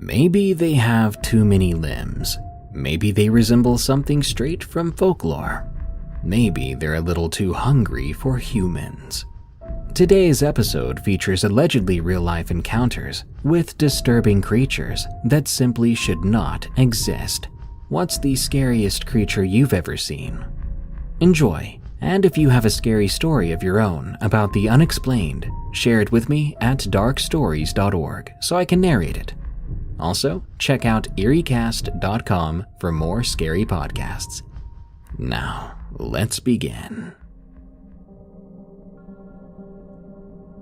Maybe they have too many limbs. Maybe they resemble something straight from folklore. Maybe they're a little too hungry for humans. Today's episode features allegedly real-life encounters with disturbing creatures that simply should not exist. What's the scariest creature you've ever seen? Enjoy, and if you have a scary story of your own about the unexplained, share it with me at darkstories.org so I can narrate it. Also, check out eeriecast.com for more scary podcasts. Now, let's begin.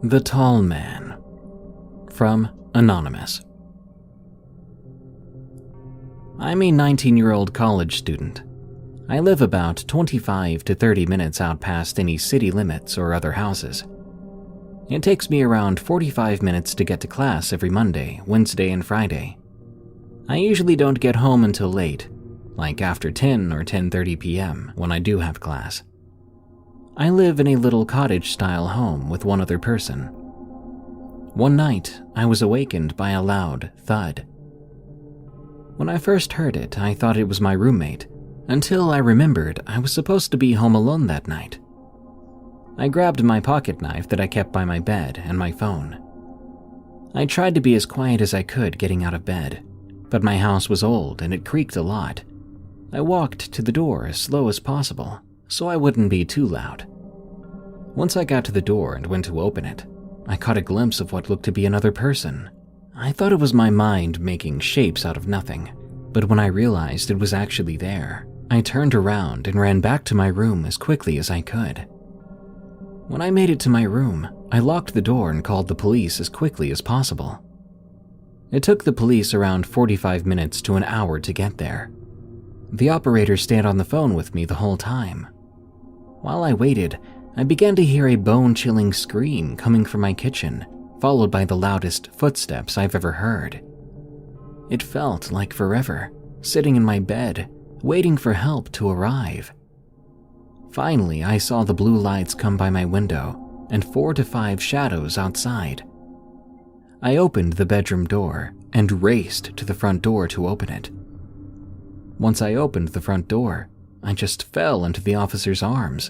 The Tall Man. From Anonymous. I'm a 19-year-old college student. I live about 25 to 30 minutes out past any city limits or other houses. It takes me around 45 minutes to get to class every Monday, Wednesday, and Friday. I usually don't get home until late, like after 10 or 10:30 p.m. when I do have class. I live in a little cottage-style home with one other person. One night, I was awakened by a loud thud. When I first heard it, I thought it was my roommate, until I remembered I was supposed to be home alone that night. I grabbed my pocket knife that I kept by my bed and my phone. I tried to be as quiet as I could getting out of bed, but my house was old and it creaked a lot. I walked to the door as slow as possible, so I wouldn't be too loud. Once I got to the door and went to open it, I caught a glimpse of what looked to be another person. I thought it was my mind making shapes out of nothing, but when I realized it was actually there, I turned around and ran back to my room as quickly as I could. When I made it to my room, I locked the door and called the police as quickly as possible. It took the police around 45 minutes to an hour to get there. The operator stayed on the phone with me the whole time. While I waited, I began to hear a bone-chilling scream coming from my kitchen, followed by the loudest footsteps I've ever heard. It felt like forever, sitting in my bed, waiting for help to arrive. Finally, I saw the blue lights come by my window and 4 to 5 shadows outside. I opened the bedroom door and raced to the front door to open it. Once I opened the front door, I just fell into the officer's arms.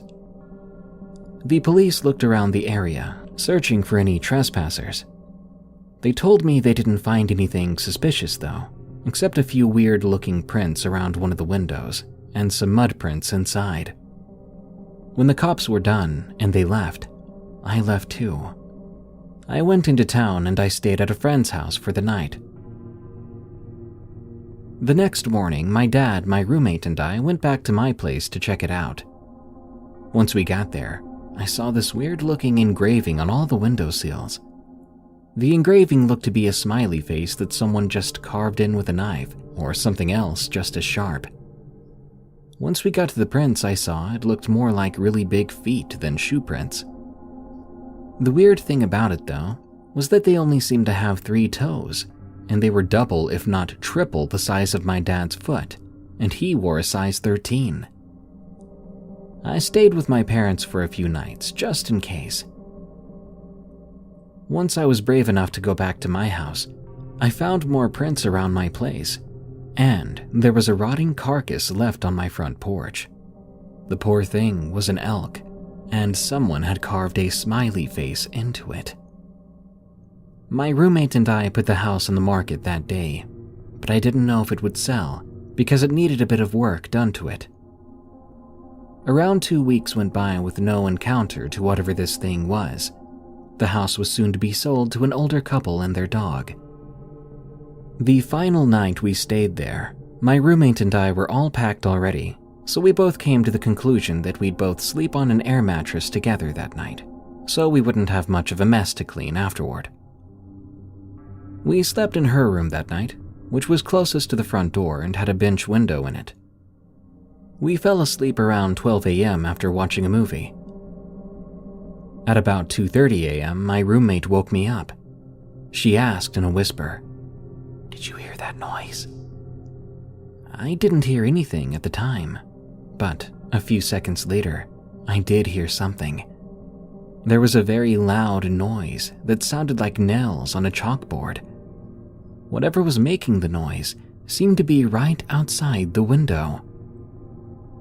The police looked around the area, searching for any trespassers. They told me they didn't find anything suspicious though, except a few weird-looking prints around one of the windows and some mud prints inside. When the cops were done and they left, I left too. I went into town and I stayed at a friend's house for the night. The next morning, my dad, my roommate, and I went back to my place to check it out. Once we got there, I saw this weird-looking engraving on all the windowsills. The engraving looked to be a smiley face that someone just carved in with a knife, or something else just as sharp. Once we got to the prints I saw, it looked more like really big feet than shoe prints. The weird thing about it, though, was that they only seemed to have 3 toes, and they were double if not triple the size of my dad's foot, and he wore a size 13. I stayed with my parents for a few nights, just in case. Once I was brave enough to go back to my house, I found more prints around my place, and there was a rotting carcass left on my front porch. The poor thing was an elk, and someone had carved a smiley face into it. My roommate and I put the house on the market that day, but I didn't know if it would sell because it needed a bit of work done to it. Around 2 weeks went by with no encounter to whatever this thing was. The house was soon to be sold to an older couple and their dog. The final night we stayed there, my roommate and I were all packed already, so we both came to the conclusion that we'd both sleep on an air mattress together that night, so we wouldn't have much of a mess to clean afterward. We slept in her room that night, which was closest to the front door and had a bench window in it. We fell asleep around 12 a.m. after watching a movie. At about 2:30 a.m., my roommate woke me up. She asked in a whisper, "Did you hear that noise?" I didn't hear anything at the time, but a few seconds later, I did hear something. There was a very loud noise that sounded like nails on a chalkboard. Whatever was making the noise seemed to be right outside the window.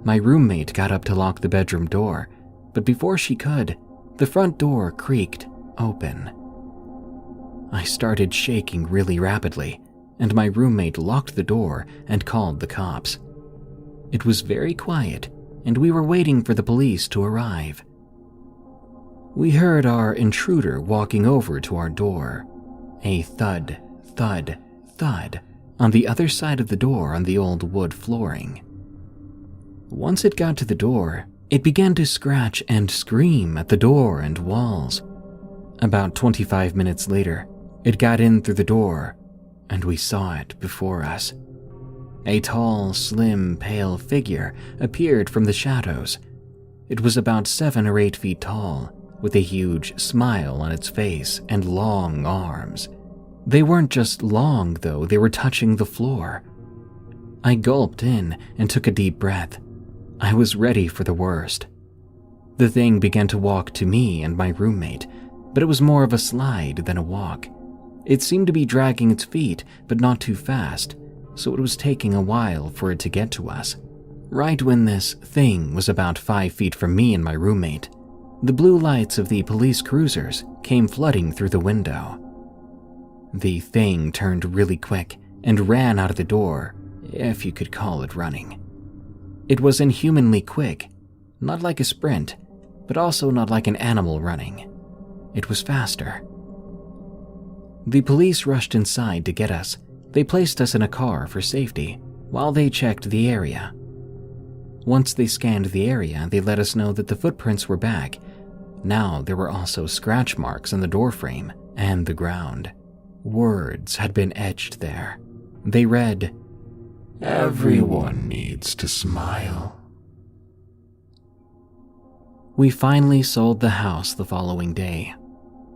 My roommate got up to lock the bedroom door, but before she could, the front door creaked open. I started shaking really rapidly, and my roommate locked the door and called the cops. It was very quiet, and we were waiting for the police to arrive. We heard our intruder walking over to our door. A thud, thud, thud on the other side of the door on the old wood flooring. Once it got to the door, it began to scratch and scream at the door and walls. About 25 minutes later, it got in through the door, and we saw it before us. A tall, slim, pale figure appeared from the shadows. It was about 7 or 8 feet tall, with a huge smile on its face and long arms. They weren't just long, though, they were touching the floor. I gulped in and took a deep breath. I was ready for the worst. The thing began to walk to me and my roommate, but it was more of a slide than a walk. It seemed to be dragging its feet, but not too fast, so it was taking a while for it to get to us. Right when this thing was about 5 feet from me and my roommate, the blue lights of the police cruisers came flooding through the window. The thing turned really quick and ran out of the door, if you could call it running. It was inhumanly quick, not like a sprint, but also not like an animal running. It was faster. The police rushed inside to get us. They placed us in a car for safety while they checked the area. Once they scanned the area, they let us know that the footprints were back. Now there were also scratch marks on the doorframe and the ground. Words had been etched there. They read, "Everyone needs to smile." We finally sold the house the following day.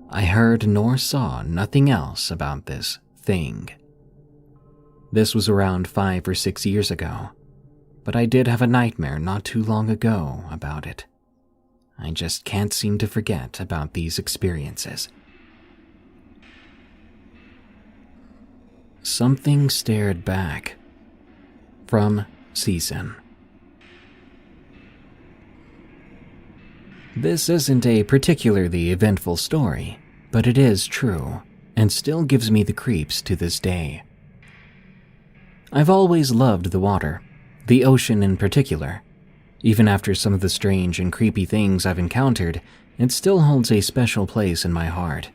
I heard nor saw nothing else about this thing. This was around 5 or 6 years ago, but I did have a nightmare not too long ago about it. I just can't seem to forget about these experiences. Something stared back. From Season. This isn't a particularly eventful story, but it is true, and still gives me the creeps to this day. I've always loved the water, the ocean in particular. Even after some of the strange and creepy things I've encountered, it still holds a special place in my heart.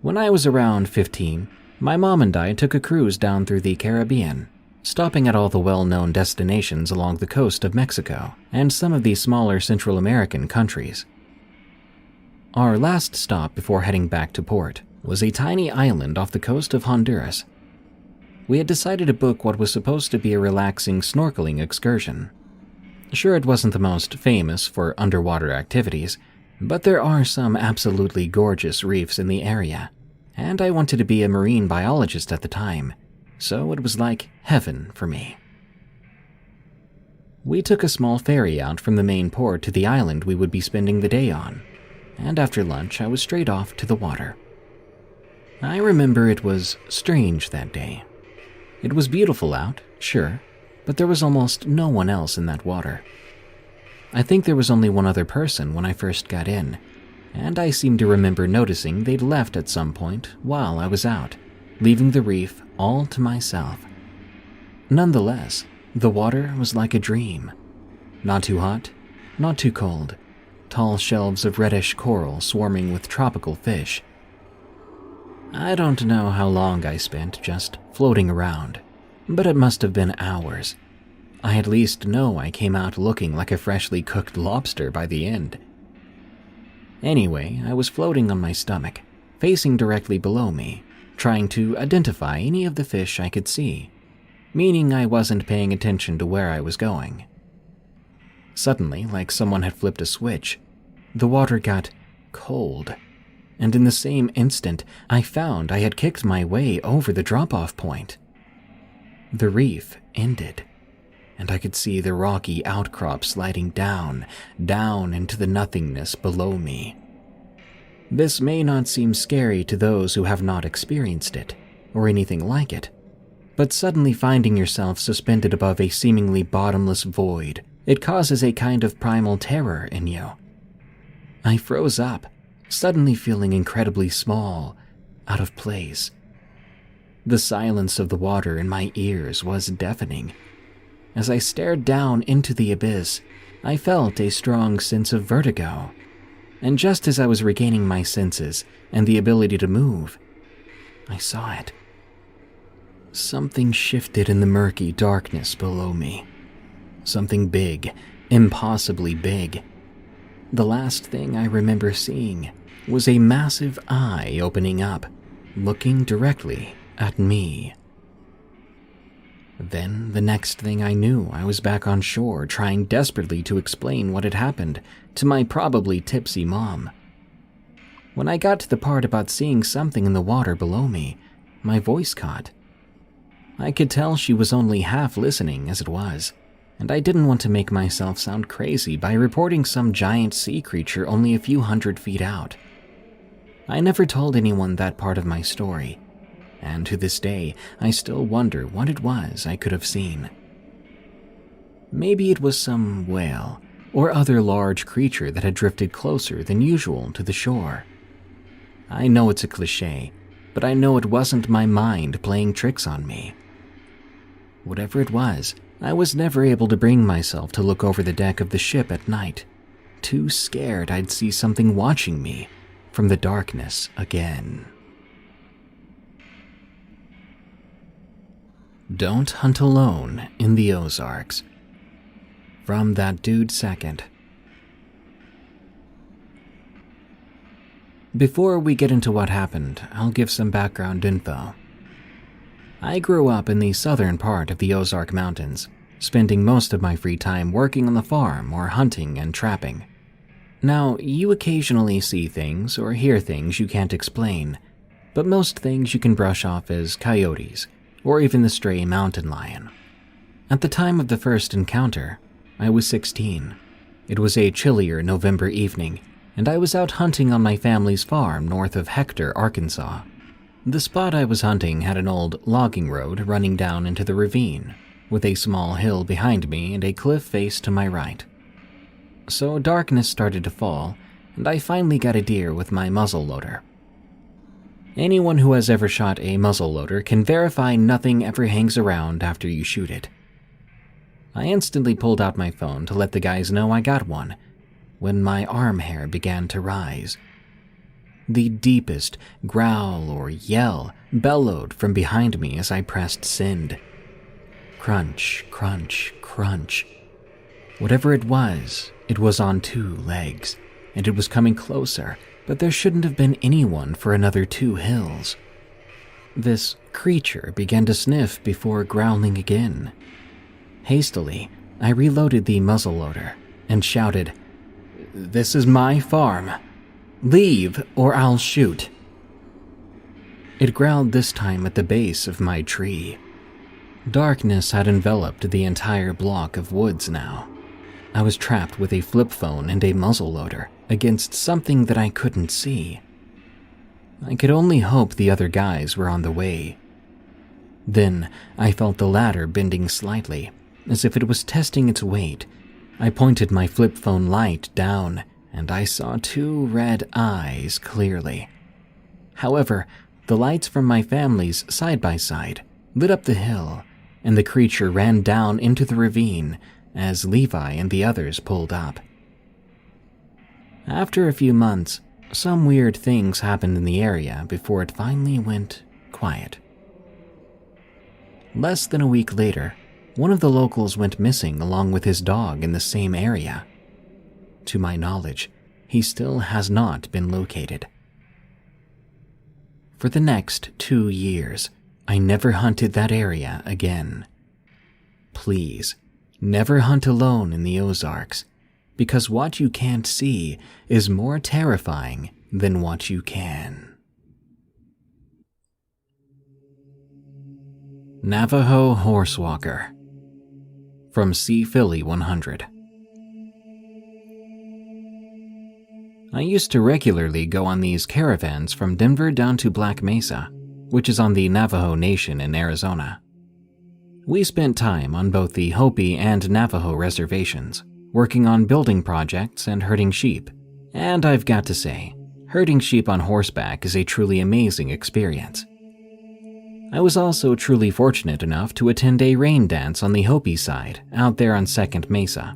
When I was around 15, my mom and I took a cruise down through the Caribbean, stopping at all the well-known destinations along the coast of Mexico and some of the smaller Central American countries. Our last stop before heading back to port was a tiny island off the coast of Honduras. We had decided to book what was supposed to be a relaxing snorkeling excursion. Sure, it wasn't the most famous for underwater activities, but there are some absolutely gorgeous reefs in the area, and I wanted to be a marine biologist at the time, so it was like heaven for me. We took a small ferry out from the main port to the island we would be spending the day on, and after lunch I was straight off to the water. I remember it was strange that day. It was beautiful out, sure, but there was almost no one else in that water. I think there was only one other person when I first got in, and I seem to remember noticing they'd left at some point while I was out, leaving the reef all to myself. Nonetheless, the water was like a dream. Not too hot, not too cold, tall shelves of reddish coral swarming with tropical fish. I don't know how long I spent just floating around, but it must have been hours. I at least know I came out looking like a freshly cooked lobster by the end. Anyway, I was floating on my stomach, facing directly below me, trying to identify any of the fish I could see, meaning I wasn't paying attention to where I was going. Suddenly, like someone had flipped a switch, the water got cold, and in the same instant, I found I had kicked my way over the drop-off point. The reef ended, and I could see the rocky outcrop sliding down into the nothingness below me. This may not seem scary to those who have not experienced it, or anything like it, but suddenly finding yourself suspended above a seemingly bottomless void, it causes a kind of primal terror in you. I froze up, suddenly feeling incredibly small, out of place. The silence of the water in my ears was deafening. As I stared down into the abyss, I felt a strong sense of vertigo. And just as I was regaining my senses and the ability to move, I saw it. Something shifted in the murky darkness below me. Something big, impossibly big. The last thing I remember seeing was a massive eye opening up, looking directly at me. Then, the next thing I knew, I was back on shore trying desperately to explain what had happened to my probably tipsy mom. When I got to the part about seeing something in the water below me, my voice caught. I could tell she was only half listening as it was, and I didn't want to make myself sound crazy by reporting some giant sea creature only a few 100 feet out. I never told anyone that part of my story, and to this day, I still wonder what it was I could have seen. Maybe it was some whale or other large creature that had drifted closer than usual to the shore. I know it's a cliché, but I know it wasn't my mind playing tricks on me. Whatever it was, I was never able to bring myself to look over the deck of the ship at night, too scared I'd see something watching me from the darkness again. Don't hunt alone in the Ozarks. From That Dude Second. Before we get into what happened, I'll give some background info. I grew up in the southern part of the Ozark Mountains, spending most of my free time working on the farm or hunting and trapping. Now, you occasionally see things or hear things you can't explain, but most things you can brush off as coyotes, or even the stray mountain lion. At the time of the first encounter, I was 16. It was a chillier November evening, and I was out hunting on my family's farm north of Hector, Arkansas. The spot I was hunting had an old logging road running down into the ravine, with a small hill behind me and a cliff face to my right. So darkness started to fall, and I finally got a deer with my muzzleloader. Anyone who has ever shot a muzzleloader can verify nothing ever hangs around after you shoot it. I instantly pulled out my phone to let the guys know I got one, when my arm hair began to rise. The deepest growl or yell bellowed from behind me as I pressed send. Crunch, crunch, crunch. Whatever it was on 2 legs, and it was coming closer, but there shouldn't have been anyone for another 2 hills. This creature began to sniff before growling again. Hastily, I reloaded the muzzleloader and shouted, "This is my farm. Leave or I'll shoot." It growled this time at the base of my tree. Darkness had enveloped the entire block of woods now. I was trapped with a flip phone and a muzzleloader against something that I couldn't see. I could only hope the other guys were on the way. Then I felt the ladder bending slightly, as if it was testing its weight. I pointed my flip phone light down, and I saw 2 red eyes clearly. However, the lights from my family's side-by-side lit up the hill, and the creature ran down into the ravine as Levi and the others pulled up. After a few months, some weird things happened in the area before it finally went quiet. Less than a week later, one of the locals went missing along with his dog in the same area. To my knowledge, he still has not been located. For the next 2 years, I never hunted that area again. Please, never hunt alone in the Ozarks, because what you can't see is more terrifying than what you can. Navajo Horsewalker. From Sea Philly 100. I used to regularly go on these caravans from Denver down to Black Mesa. which is on the Navajo Nation in Arizona. We spent time on both the Hopi and Navajo reservations, working on building projects and herding sheep, and I've got to say, herding sheep on horseback is a truly amazing experience. I was also truly fortunate enough to attend a rain dance on the Hopi side out there on Second Mesa.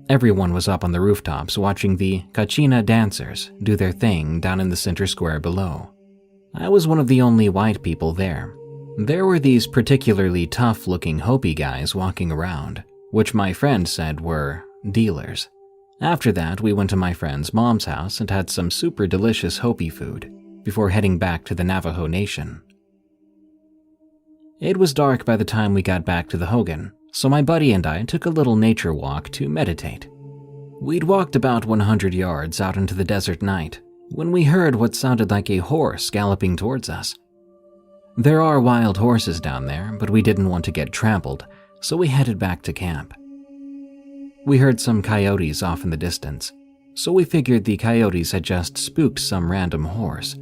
Everyone was up on the rooftops watching the Kachina dancers do their thing down in the center square below. I was one of the only white people there. There were these particularly tough-looking Hopi guys walking around, which my friend said were dealers. After that, we went to my friend's mom's house and had some super delicious Hopi food before heading back to the Navajo Nation. It was dark by the time we got back to the Hogan, so my buddy and I took a little nature walk to meditate. We'd walked about 100 yards out into the desert night when we heard what sounded like a horse galloping towards us. There are wild horses down there, but we didn't want to get trampled, so we headed back to camp. We heard some coyotes off in the distance, so we figured the coyotes had just spooked some random horse.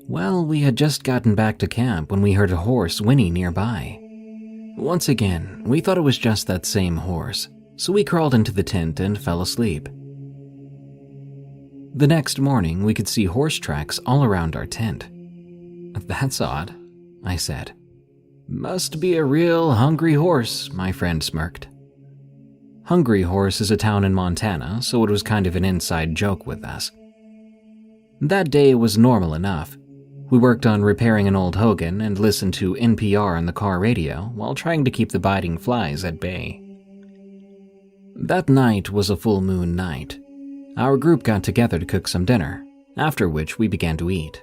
Well, we had just gotten back to camp when we heard a horse whinny nearby. Once again, we thought it was just that same horse, so we crawled into the tent and fell asleep. The next morning, we could see horse tracks all around our tent. "That's odd," I said. "Must be a real hungry horse," my friend smirked. Hungry Horse is a town in Montana, so it was kind of an inside joke with us. That day was normal enough. We worked on repairing an old Hogan and listened to NPR on the car radio while trying to keep the biting flies at bay. That night was a full moon night. Our group got together to cook some dinner, after which we began to eat.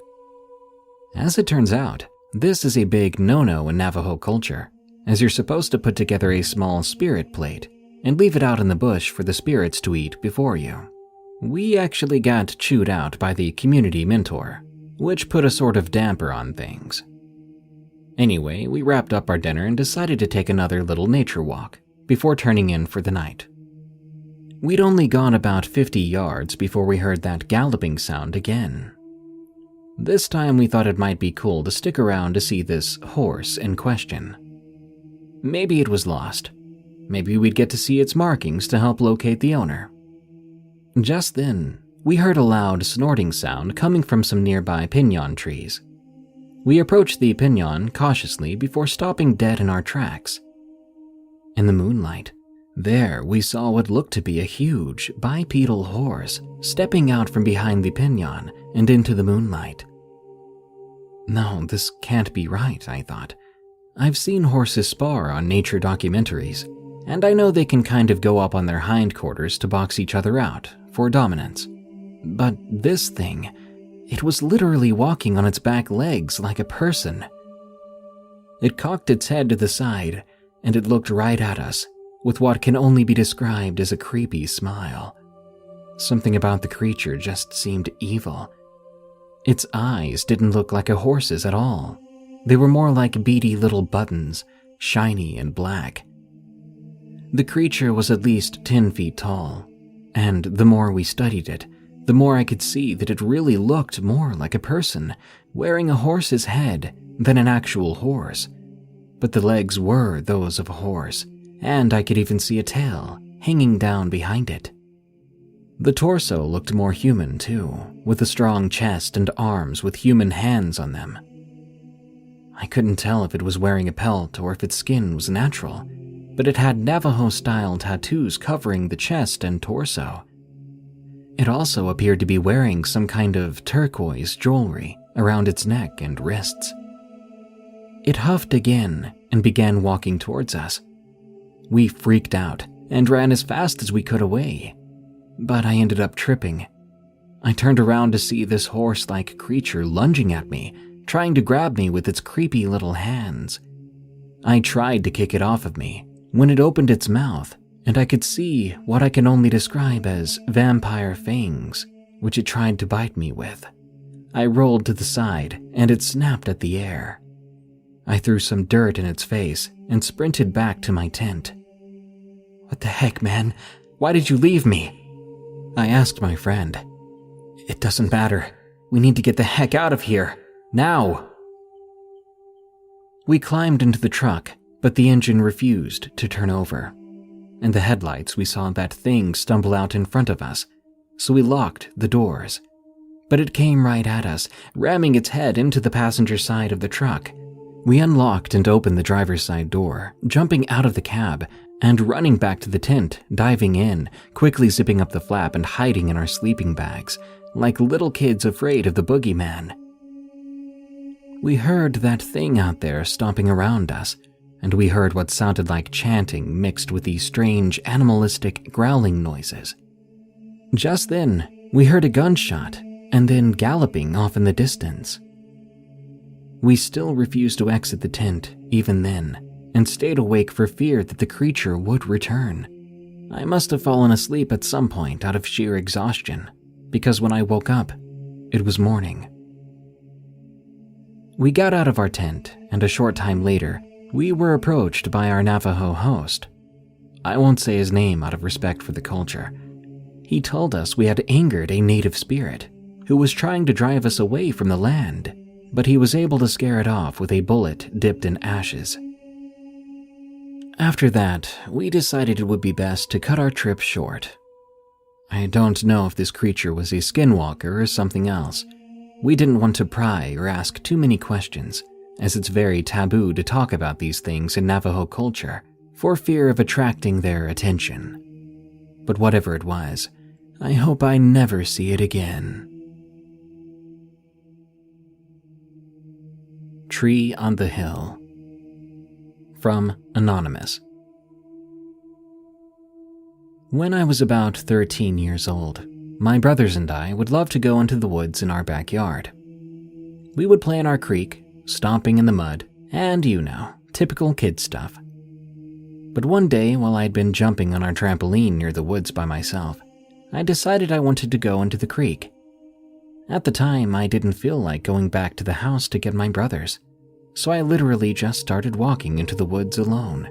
As it turns out, this is a big no-no in Navajo culture, as you're supposed to put together a small spirit plate and leave it out in the bush for the spirits to eat before you. We actually got chewed out by the community mentor, which put a sort of damper on things. Anyway, we wrapped up our dinner and decided to take another little nature walk before turning in for the night. We'd only gone about 50 yards before we heard that galloping sound again. This time we thought it might be cool to stick around to see this horse in question. Maybe it was lost. Maybe we'd get to see its markings to help locate the owner. Just then, we heard a loud snorting sound coming from some nearby piñon trees. We approached the piñon cautiously before stopping dead in our tracks. In the moonlight, there we saw what looked to be a huge bipedal horse stepping out from behind the piñon and into the moonlight. No, this can't be right, I thought. I've seen horses spar on nature documentaries, and I know they can kind of go up on their hindquarters to box each other out for dominance. But this thing, it was literally walking on its back legs like a person. It cocked its head to the side, and it looked right at us, with what can only be described as a creepy smile. Something about the creature just seemed evil. Its eyes didn't look like a horse's at all. They were more like beady little buttons, shiny and black. The creature was at least 10 feet tall, and the more we studied it, the more I could see that it really looked more like a person wearing a horse's head than an actual horse. But the legs were those of a horse, and I could even see a tail hanging down behind it. The torso looked more human too, with a strong chest and arms with human hands on them. I couldn't tell if it was wearing a pelt or if its skin was natural, but it had Navajo-style tattoos covering the chest and torso. It also appeared to be wearing some kind of turquoise jewelry around its neck and wrists. It huffed again and began walking towards us. We freaked out and ran as fast as we could away, but I ended up tripping. I turned around to see this horse-like creature lunging at me, trying to grab me with its creepy little hands. I tried to kick it off of me when it opened its mouth, and I could see what I can only describe as vampire fangs, which it tried to bite me with. I rolled to the side, and it snapped at the air. I threw some dirt in its face and sprinted back to my tent. "What the heck, man? Why did you leave me?" I asked my friend. "It doesn't matter. We need to get the heck out of here. Now." We climbed into the truck, but the engine refused to turn over. In the headlights, we saw that thing stumble out in front of us, so we locked the doors. But it came right at us, ramming its head into the passenger side of the truck. We unlocked and opened the driver's side door, jumping out of the cab and running back to the tent, diving in, quickly zipping up the flap and hiding in our sleeping bags, like little kids afraid of the boogeyman. We heard that thing out there stomping around us, and we heard what sounded like chanting mixed with these strange animalistic growling noises. Just then, we heard a gunshot, and then galloping off in the distance. We still refused to exit the tent, even then, and stayed awake for fear that the creature would return. I must have fallen asleep at some point out of sheer exhaustion, because when I woke up, it was morning. We got out of our tent, and a short time later, we were approached by our Navajo host. I won't say his name out of respect for the culture. He told us we had angered a native spirit who was trying to drive us away from the land, but he was able to scare it off with a bullet dipped in ashes. After that, we decided it would be best to cut our trip short. I don't know if this creature was a skinwalker or something else. We didn't want to pry or ask too many questions, as it's very taboo to talk about these things in Navajo culture for fear of attracting their attention. But whatever it was, I hope I never see it again. Tree on the Hill. From Anonymous. When I was about 13 years old, my brothers and I would love to go into the woods in our backyard. We would play in our creek, stomping in the mud, and typical kid stuff. But one day, while I'd been jumping on our trampoline near the woods by myself, I decided I wanted to go into the creek. At the time, I didn't feel like going back to the house to get my brothers, so I literally just started walking into the woods alone.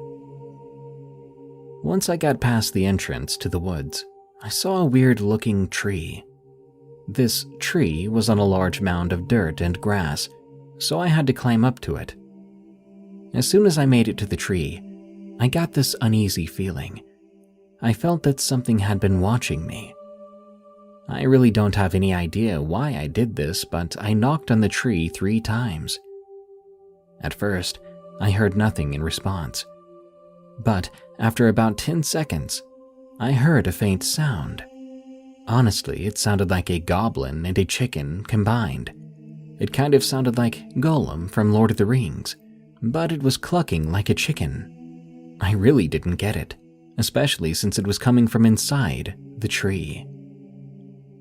Once I got past the entrance to the woods, I saw a weird-looking tree. This tree was on a large mound of dirt and grass, so I had to climb up to it. As soon as I made it to the tree, I got this uneasy feeling. I felt that something had been watching me. I really don't have any idea why I did this, but I knocked on the tree 3 times. At first, I heard nothing in response. But after about 10 seconds, I heard a faint sound. Honestly, it sounded like a goblin and a chicken combined. It kind of sounded like Gollum from Lord of the Rings, but it was clucking like a chicken. I really didn't get it, especially since it was coming from inside the tree.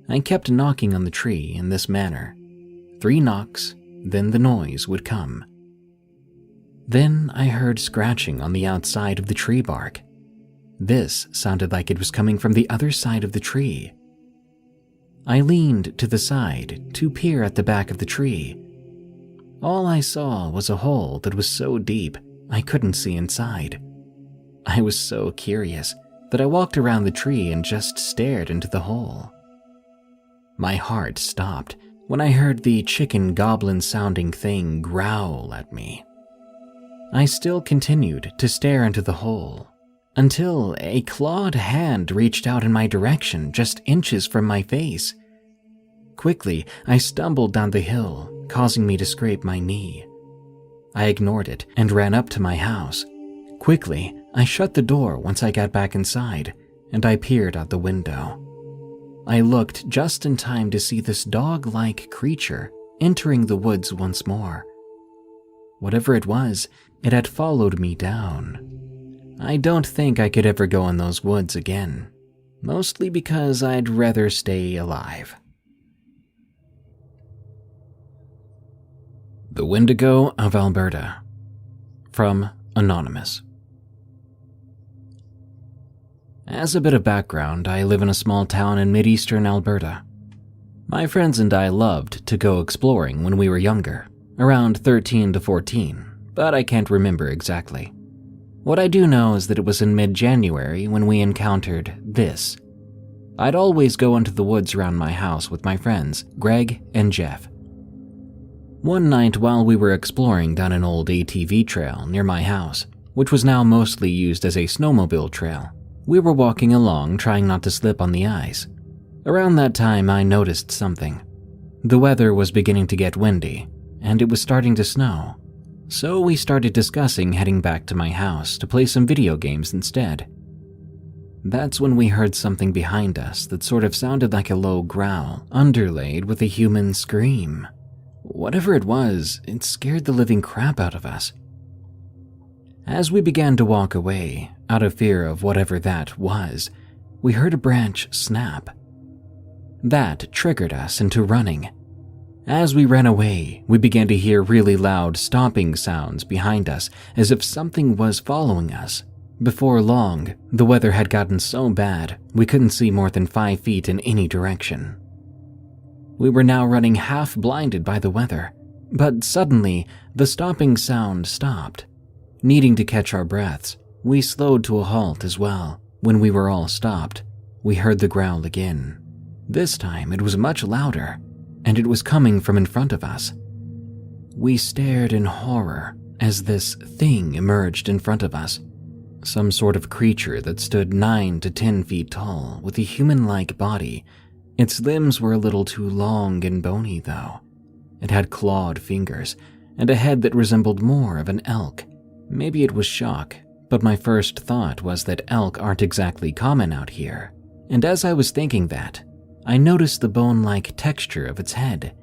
I kept knocking on the tree in this manner. 3 knocks, then the noise would come. Then I heard scratching on the outside of the tree bark. This sounded like it was coming from the other side of the tree. I leaned to the side to peer at the back of the tree. All I saw was a hole that was so deep I couldn't see inside. I was so curious that I walked around the tree and just stared into the hole. My heart stopped when I heard the chicken goblin sounding thing growl at me. I still continued to stare into the hole until a clawed hand reached out in my direction just inches from my face. Quickly, I stumbled down the hill, causing me to scrape my knee. I ignored it and ran up to my house. Quickly, I shut the door once I got back inside, and I peered out the window. I looked just in time to see this dog-like creature entering the woods once more. Whatever it was, it had followed me down. I don't think I could ever go in those woods again, mostly because I'd rather stay alive. The Wendigo of Alberta. From Anonymous. As a bit of background, I live in a small town in mid-eastern Alberta. My friends and I loved to go exploring when we were younger, around 13 to 14, but I can't remember exactly. What I do know is that it was in mid-January when we encountered this. I'd always go into the woods around my house with my friends, Greg and Jeff. One night while we were exploring down an old ATV trail near my house, which was now mostly used as a snowmobile trail, we were walking along trying not to slip on the ice. Around that time, I noticed something. The weather was beginning to get windy, and it was starting to snow. So we started discussing heading back to my house to play some video games instead. That's when we heard something behind us that sort of sounded like a low growl, underlaid with a human scream. Whatever it was, it scared the living crap out of us. As we began to walk away, out of fear of whatever that was, we heard a branch snap. That triggered us into running. As we ran away, we began to hear really loud stomping sounds behind us as if something was following us. Before long, the weather had gotten so bad we couldn't see more than 5 feet in any direction. We were now running half blinded by the weather, but suddenly the stomping sound stopped. Needing to catch our breaths, we slowed to a halt as well. When we were all stopped, we heard the growl again. This time it was much louder, and it was coming from in front of us. We stared in horror as this thing emerged in front of us. Some sort of creature that stood 9 to 10 feet tall with a human-like body. Its limbs were a little too long and bony though. It had clawed fingers and a head that resembled more of an elk. Maybe it was shock, but my first thought was that elk aren't exactly common out here. And as I was thinking that, I noticed the bone-like texture of its head.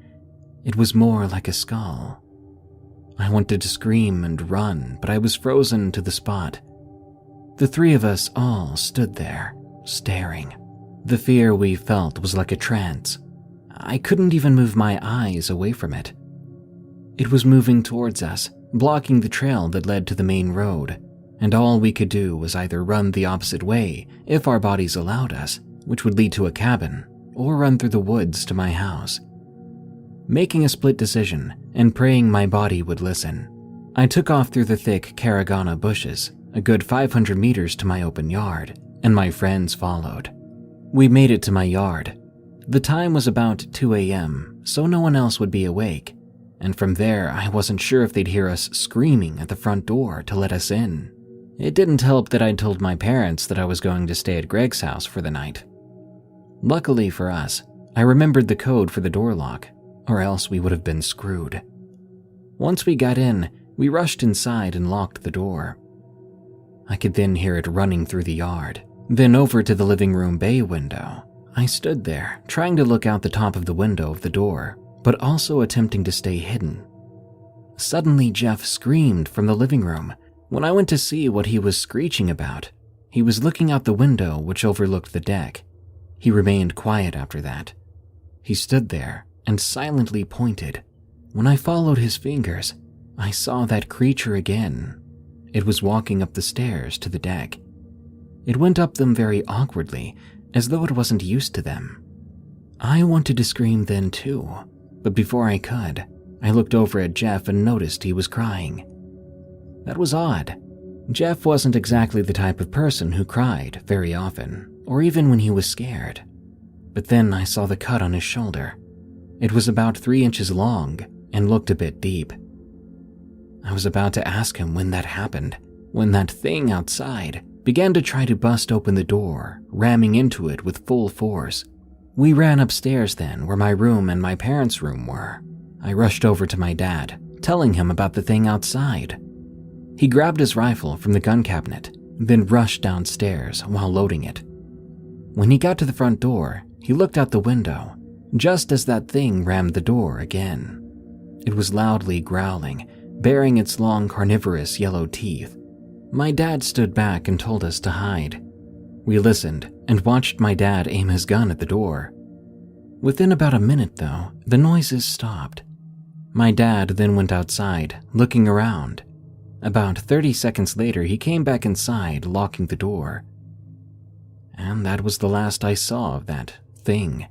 It was more like a skull. I wanted to scream and run, but I was frozen to the spot. The three of us all stood there, staring. The fear we felt was like a trance. I couldn't even move my eyes away from it. It was moving towards us, blocking the trail that led to the main road, and all we could do was either run the opposite way if our bodies allowed us, which would lead to a cabin, or run through the woods to my house. Making a split decision and praying my body would listen, I took off through the thick caragana bushes, a good 500 meters to my open yard, and my friends followed. We made it to my yard. The time was about 2 a.m., so no one else would be awake, and from there I wasn't sure if they'd hear us screaming at the front door to let us in. It didn't help that I'd told my parents that I was going to stay at Greg's house for the night. Luckily for us, I remembered the code for the door lock, or else we would have been screwed. Once we got in, we rushed inside and locked the door. I could then hear it running through the yard, then over to the living room bay window. I stood there, trying to look out the top of the window of the door, but also attempting to stay hidden. Suddenly, Jeff screamed from the living room. When I went to see what he was screeching about, he was looking out the window which overlooked the deck. He remained quiet after that. He stood there and silently pointed. When I followed his fingers, I saw that creature again. It was walking up the stairs to the deck. It went up them very awkwardly, as though it wasn't used to them. I wanted to scream then too, but before I could, I looked over at Jeff and noticed he was crying. That was odd. Jeff wasn't exactly the type of person who cried very often, or even when he was scared. But then I saw the cut on his shoulder. It was about 3 inches long and looked a bit deep. I was about to ask him when that happened, when that thing outside began to try to bust open the door, ramming into it with full force. We ran upstairs then, where my room and my parents' room were. I rushed over to my dad, telling him about the thing outside. He grabbed his rifle from the gun cabinet, then rushed downstairs while loading it. When he got to the front door, he looked out the window, just as that thing rammed the door again. It was loudly growling, baring its long carnivorous yellow teeth. My dad stood back and told us to hide. We listened and watched my dad aim his gun at the door. Within about a minute, though, the noises stopped. My dad then went outside, looking around. About 30 seconds later, he came back inside, locking the door. And that was the last I saw of that thing.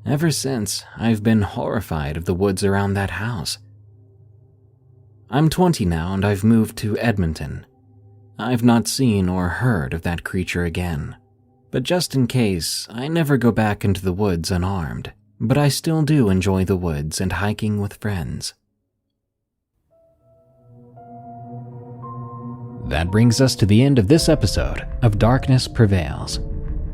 Ever since, I've been horrified of the woods around that house. I'm 20 now and I've moved to Edmonton. I've not seen or heard of that creature again. But just in case, I never go back into the woods unarmed. but I still do enjoy the woods and hiking with friends. That brings us to the end of this episode of Darkness Prevails.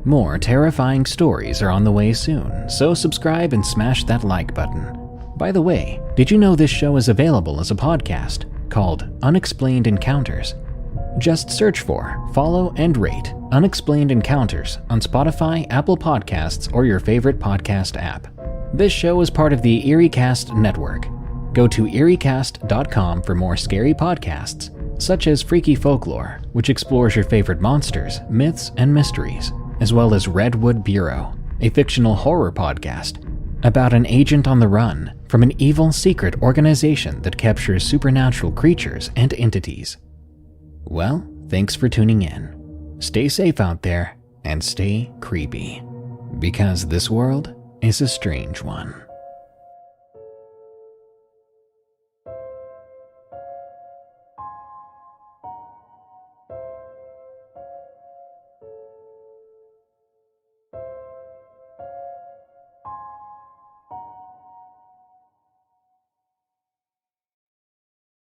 More terrifying stories are on the way soon, so subscribe and smash that like button. By the way, did you know this show is available as a podcast called Unexplained Encounters? Just search for, follow, and rate Unexplained Encounters on Spotify, Apple Podcasts, or your favorite podcast app. This show is part of the EerieCast network. Go to EerieCast.com for more scary podcasts, such as Freaky Folklore, which explores your favorite monsters, myths, and mysteries, as well as Redwood Bureau, a fictional horror podcast about an agent on the run from an evil secret organization that captures supernatural creatures and entities. Well, thanks for tuning in. Stay safe out there and stay creepy, because this world is a strange one.